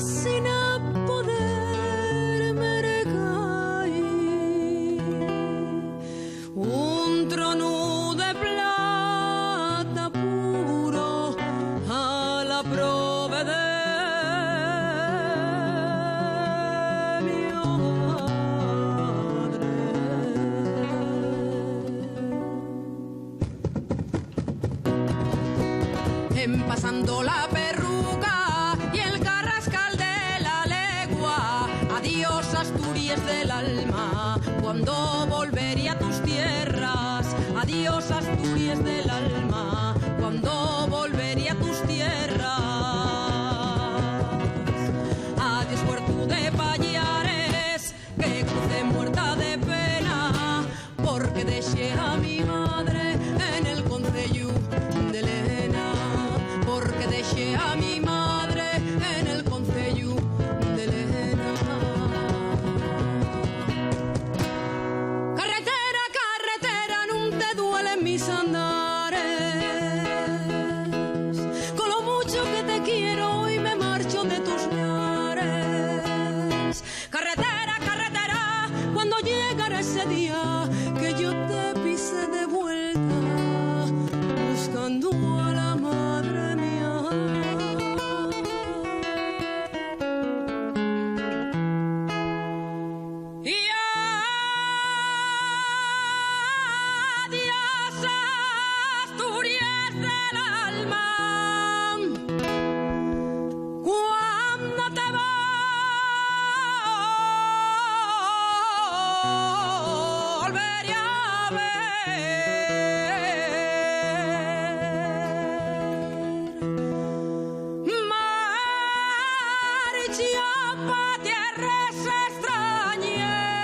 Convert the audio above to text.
sin poderme recair. Un trono de plata puro a la prove de mi madre. En pasando la perruca y el carrascal de la legua, adiós Asturias del alma, cuando volveré a tus tierras. Adiós Asturias del alma, cuando volveré a tus tierras. Adiós puerto de Pallares, que crucé muerta de pena, porque dejé a mi madre en el concello de Lena, porque dejé a mi madre en el concello de Lena. Carretera, carretera, no te duelen mis andares, con lo mucho que te quiero y me marcho de tus lares. Carretera, carretera, cuando llegará ese día que yo te pise de vuelta, buscando a la madre mía. Y adiós Asturias del alma, cuando te volveré a ver. Marcha pa' tierras extrañas,